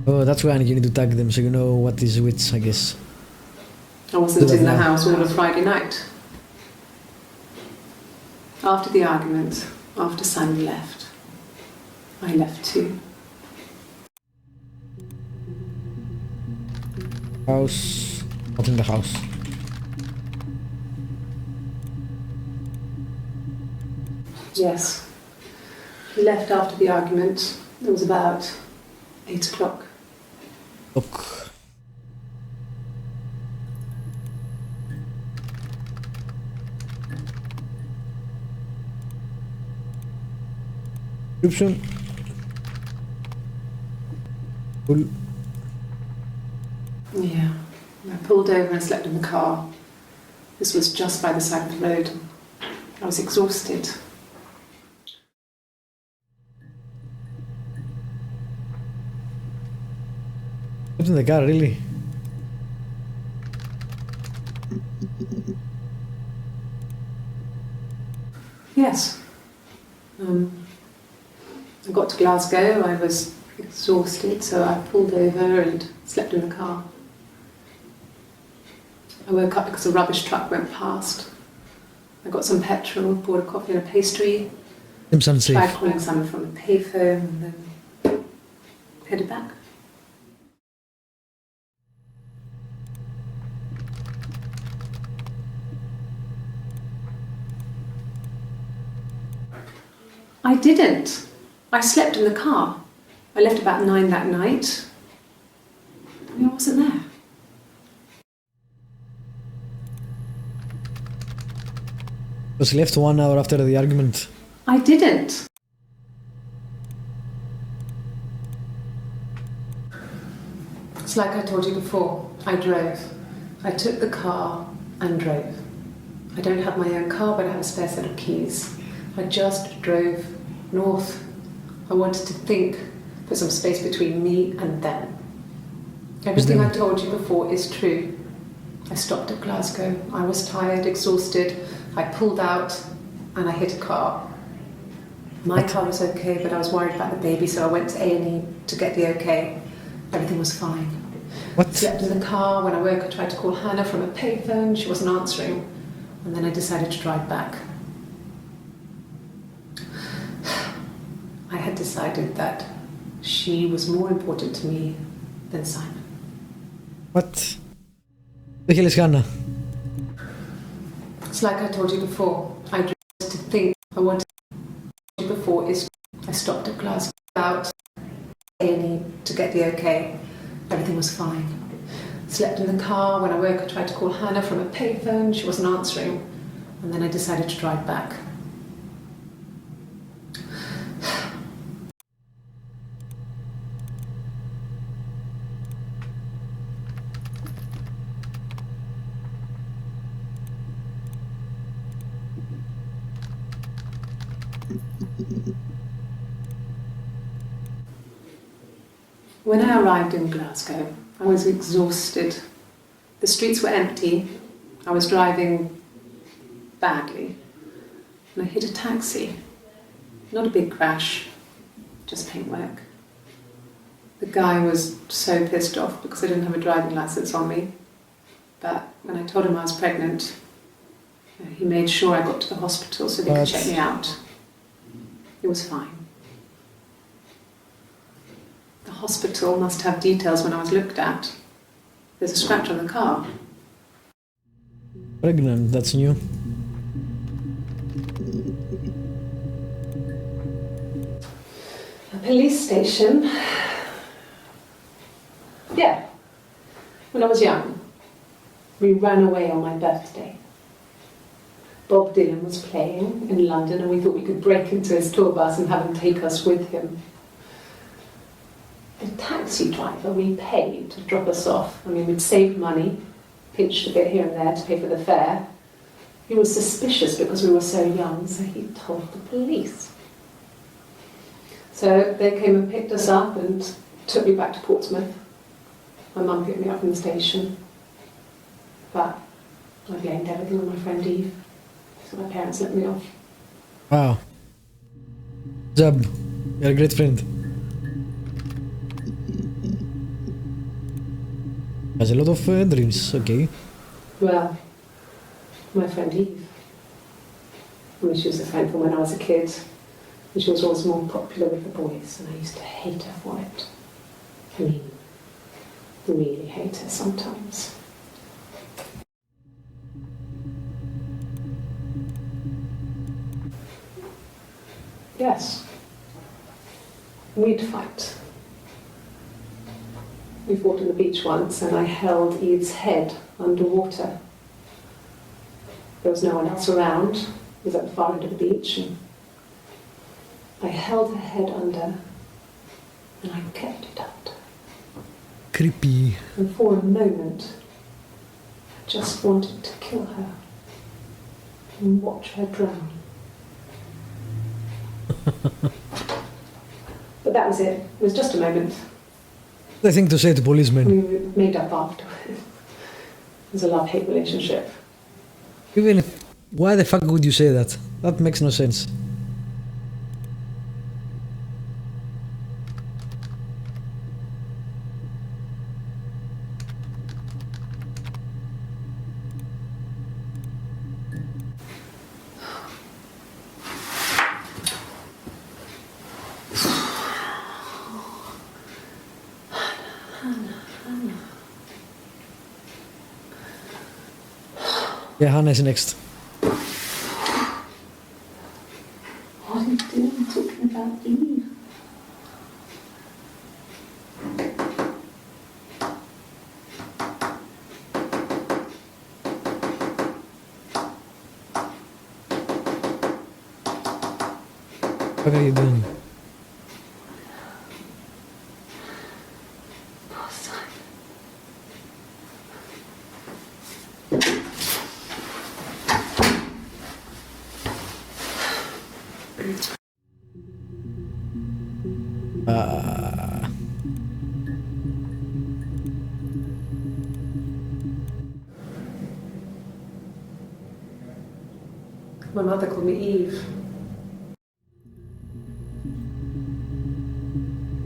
Oh, that's why you need to tag them so you know what is which, I guess. I wasn't in the house all of Friday night. After the argument, after Simon left, I left too. House. Not in the house. Yes. He left after the argument. It was about 8 o'clock. Look. Description. Cool. Yeah. I pulled over and slept in the car. This was just by the side of the road. I was exhausted. What's in the car, really? Yes. I got to Glasgow, I was exhausted, so I pulled over and slept in the car. I woke up because a rubbish truck went past. I got some petrol, bought a coffee and a pastry, Seems unsafe. tried calling someone from the payphone, and then headed back. I didn't. I slept in the car. I left about 9 that night. I wasn't there. Was left 1 hour after the argument. I didn't. It's like I told you before. I drove. I took the car and drove. I don't have my own car, but I have a spare set of keys. I just drove north. I wanted to think, put some space between me and them. Everything I told you before is true. I stopped at Glasgow. I was tired, exhausted. I pulled out and I hit a car. My car was okay, but I was worried about the baby, so I went to A&E to get the okay. Everything was fine. What? Slept in the car. When I woke, I tried to call Hannah from a payphone. She wasn't answering. And then I decided to drive back. I had decided that she was more important to me than Simon. What? The hell is Hannah? It's like I told you before. I drove to think. I wanted to you before is I stopped at Glasgow out A&E to get the okay. Everything was fine. Slept in the car. When I woke, I tried to call Hannah from a payphone. She wasn't answering. And then I decided to drive back. When I arrived in Glasgow, I was exhausted. The streets were empty. I was driving badly. And I hit a taxi. Not a big crash, just paintwork. The guy was so pissed off because I didn't have a driving license on me. But when I told him I was pregnant, he made sure I got to the hospital so they could check me out. It was fine. The hospital must have details when I was looked at. There's a scratch on the car. Pregnant, that's new. A police station. Yeah. When I was young, we ran away on my birthday. Bob Dylan was playing in London and we thought we could break into his tour bus and have him take us with him. The taxi driver we paid to drop us off, I mean, we'd saved money, pinched a bit here and there to pay for the fare. He was suspicious because we were so young, so he told the police. So they came and picked us up and took me back to Portsmouth. My mum picked me up from the station. But I blamed everything on my friend Eve, so my parents let me off. Wow. Job. You're a great friend. Has a lot of dreams, okay. Well, my friend Eve. I mean, she was a friend from when I was a kid. And she was always more popular with the boys, and I used to hate her for it. I mean, really hate her sometimes. Yes. We'd fight. We fought on the beach once, and I held Eve's head underwater. There was no one else around. It was at the far end of the beach, and I held her head under, and I kept it under. Creepy. And for a moment, I just wanted to kill her and watch her drown. But that was it. It was just a moment. The thing to say to policemen. We made up afterwards. It was a love-hate relationship. Even if, why the fuck would you say that? That makes no sense. Yeah, Hannah is next. What are you doing talking about Eve? What are you doing? Poor son. My mother called me Eve.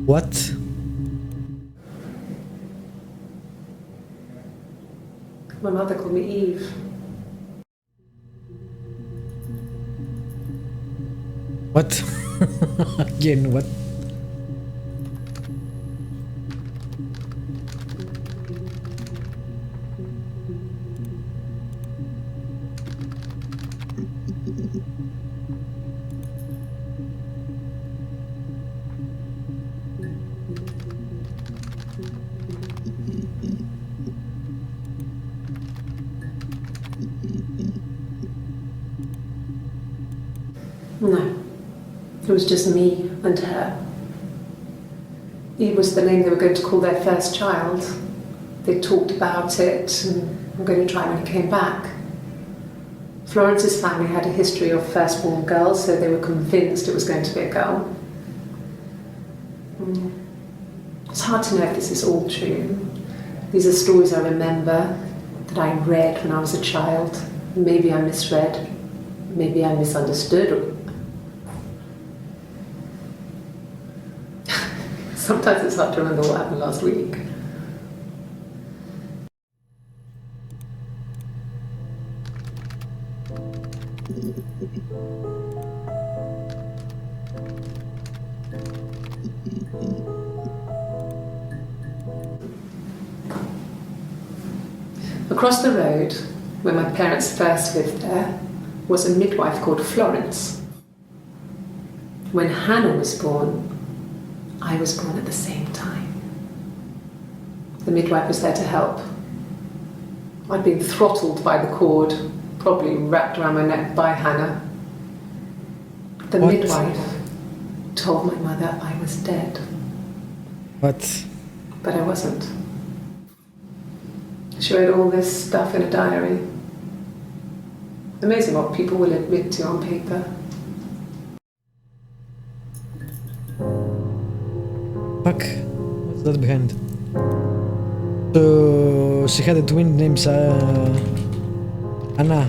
What? My mother called me Eve. What? Again, what? No, it was just me and her. Eve was the name they were going to call their first child. They talked about it and were going to try when he came back. Florence's family had a history of firstborn girls, so they were convinced it was going to be a girl. It's hard to know if this is all true. These are stories I remember, that I read when I was a child. Maybe I misread, maybe I misunderstood. Sometimes it's hard to remember what happened last week. Across the road, where my parents first lived there, was a midwife called Florence. When Hannah was born, I was born at the same time. The midwife was there to help. I'd been throttled by the cord, probably wrapped around my neck by Hannah. The What? midwife told my mother I was dead, What? but I wasn't. She wrote all this stuff in a diary. Amazing what people will admit to on paper. Fuck. What's that behind? So she had a twin named Anna.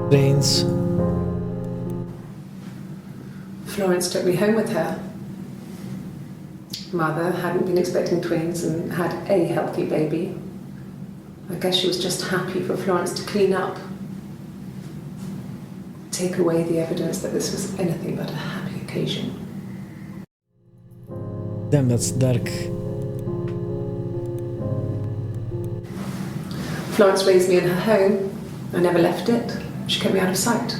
Strange. Florence took me home with her. mother, hadn't been expecting twins and had a healthy baby. I guess she was just happy for Florence to clean up. Take away the evidence that this was anything but a happy occasion. Damn, that's dark. Florence raised me in her home. I never left it. She kept me out of sight.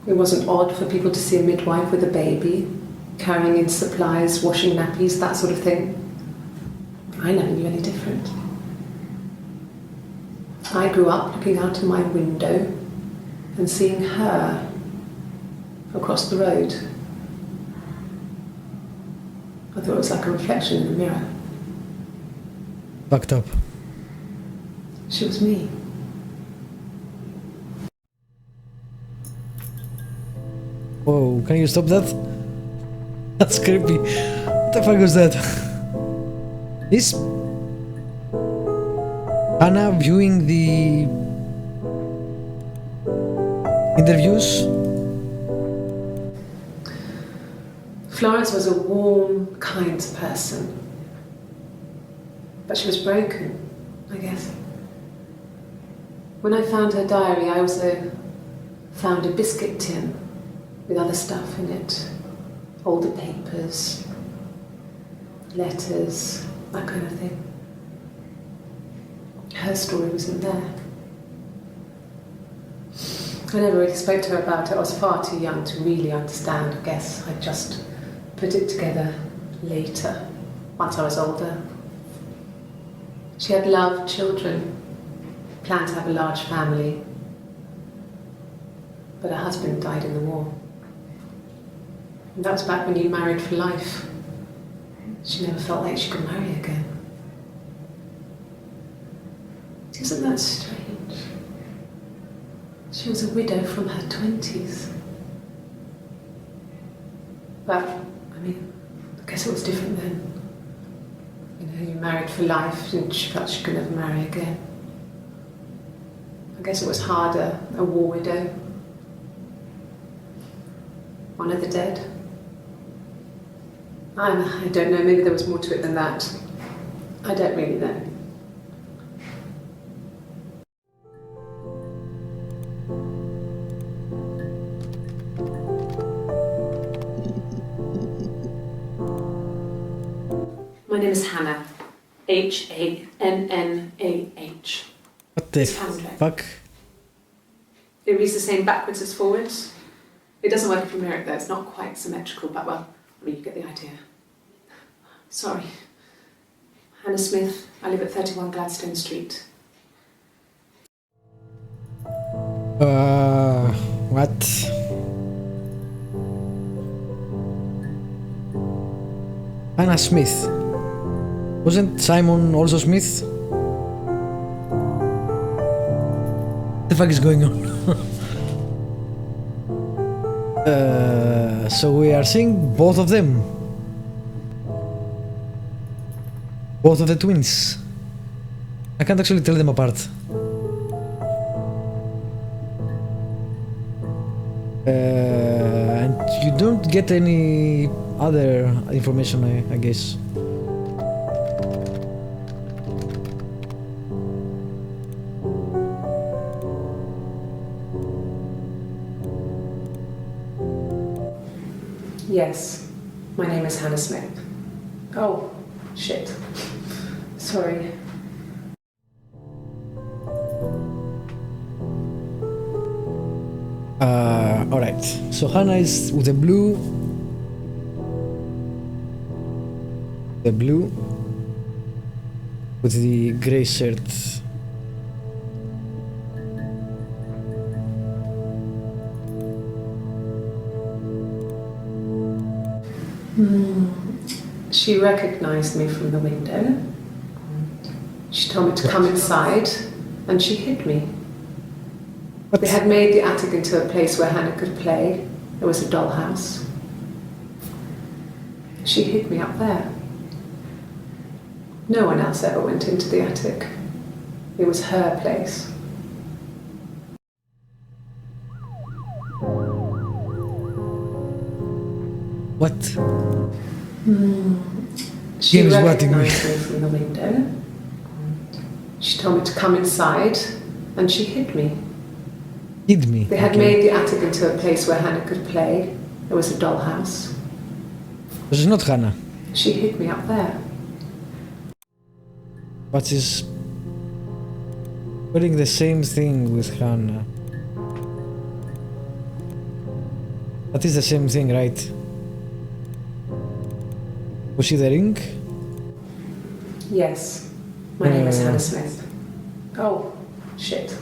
It wasn't odd for people to see a midwife with a baby, carrying in supplies, washing nappies, that sort of thing. I never knew any different. I grew up looking out of my window and seeing her across the road. I thought it was like a reflection in the mirror. Fucked up. She was me. Whoa, can you stop that? That's creepy. What the fuck was that? Is Hannah viewing the interviews? Florence was a warm, kind person. But she was broken, I guess. When I found her diary, I also found a biscuit tin with other stuff in it. Older papers, letters, that kind of thing. Her story wasn't there. I never really spoke to her about it. I was far too young to really understand, I guess. I just put it together later, once I was older. She had loved children, planned to have a large family, but her husband died in the war. And that was back when you married for life. She never felt like she could marry again. Isn't that strange? She was a widow from her 20s. But, I mean, I guess it was different then. You know, you married for life and she felt she could never marry again. I guess it was harder, a war widow. One of the dead. I don't know, maybe there was more to it than that. I don't really know. My name is Hannah. Hannah. What the fuck? It reads the same backwards as forwards. It doesn't work if you mirror it though, it's not quite symmetrical, but well, I mean, you get the idea. Sorry. Hannah Smith, I live at 31 Gladstone Street. What? Hannah Smith. Wasn't Simon also Smith? What the fuck is going on? So we are seeing both of them. Both of the twins. I can't actually tell them apart. And you don't get any other information, I guess. Yes, my name is Hannah Smith. Oh, shit. Sorry. Alright, so Hannah is with the blue. The blue with the grey shirt. She recognized me from the window. She told me to come inside and she hid me. What? They had made the attic into a place where Hannah could play. There was a dollhouse. She hid me up there. No one else ever went into the attic. It was her place. What? She Game is watching me. recognised me from the window. She told me to come inside, and she hid me. Hid me. They had Okay. made the attic into a place where Hannah could play. There was a dollhouse. This is not Hannah, She hid me up there. but she's doing the same thing with Hannah. That is the same thing, right? Was she the ring? Yes. My name is Hannah Smith. Oh, shit.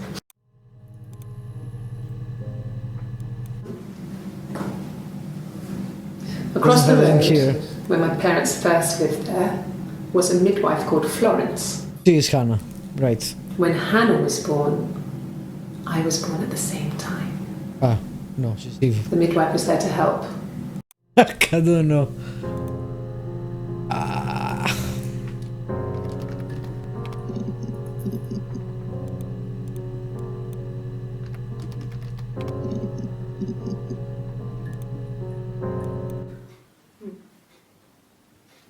Across the There's a road, ring here. where my parents first lived there, was a midwife called Florence. She is Hannah, right? When Hannah was born, I was born at the same time. Ah, no, she's Eve. The midwife was there to help. I don't know. Ah.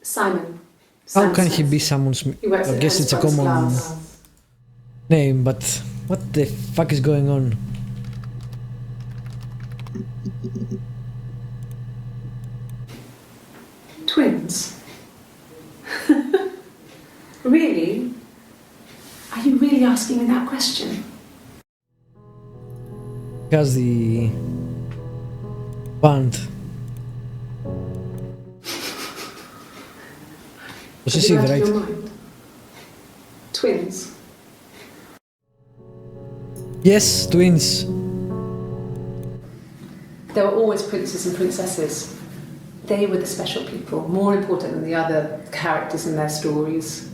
Simon. How Sam can he Smith. be someone's... He works I at guess it's a Hannah's common Glass. name, but what the fuck is going on? Twins? Really? Are you really asking me that question? Because the band. Was Have she you out of right? your mind? Twins? Yes, twins. There were always princes and princesses. They were the special people, more important than the other characters in their stories.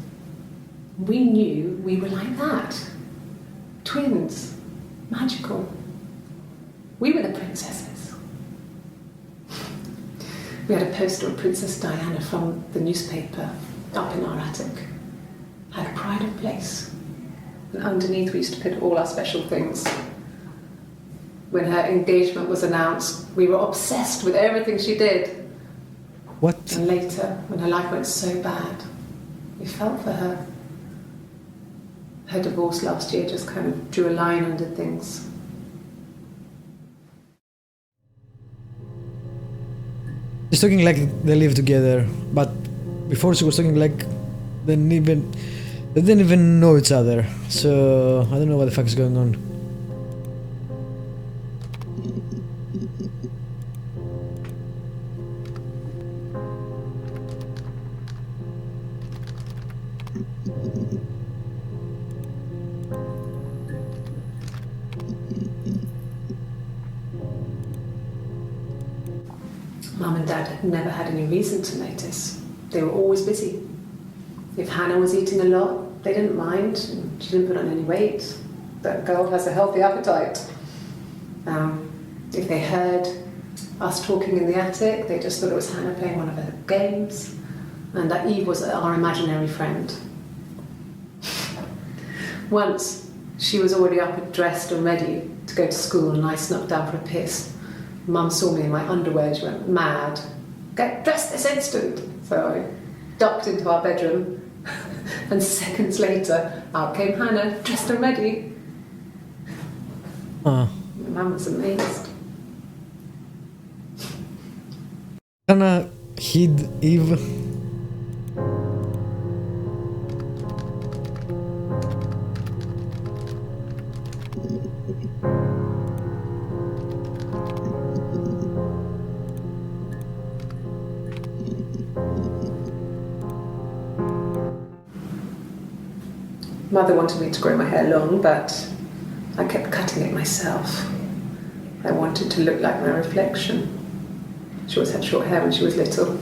We knew we were like that. Twins. Magical. We were the princesses. We had a poster of Princess Diana from the newspaper up in our attic. Had a pride of place. And underneath we used to put all our special things. When her engagement was announced, we were obsessed with everything she did. What? And later, when her life went so bad, we felt for her. Her divorce last year just kind of drew a line under things. She's talking like they live together, but before she was talking like they didn't even know each other. So I don't know what the fuck is going on. Mum and Dad had never had any reason to notice. They were always busy. If Hannah was eating a lot, they didn't mind. She didn't put on any weight. That girl has a healthy appetite. If they heard us talking in the attic, they just thought it was Hannah playing one of her games, and that Eve was our imaginary friend. Once, she was already up and dressed and ready to go to school, and I snuck down for a piss. Mum saw me in my underwear, she went mad. Get dressed this instant! So I ducked into our bedroom, and seconds later, out came Hannah, dressed and ready. Ah, Mum was amazed. Hannah hid Eve. Mother wanted me to grow my hair long, but I kept cutting it myself. I wanted to look like my reflection. She always had short hair when she was little.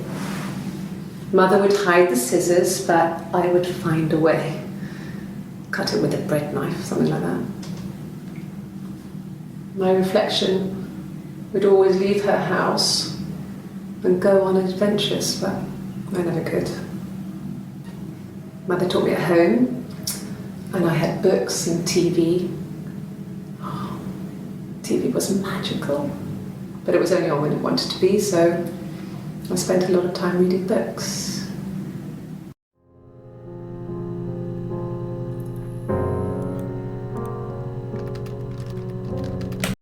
Mother would hide the scissors, but I would find a way. Cut it with a bread knife, something like that. My reflection would always leave her house and go on adventures, but I never could. Mother taught me at home, and I had books and TV. Oh, TV was magical, but it was only on when it wanted to be, so I spent a lot of time reading books.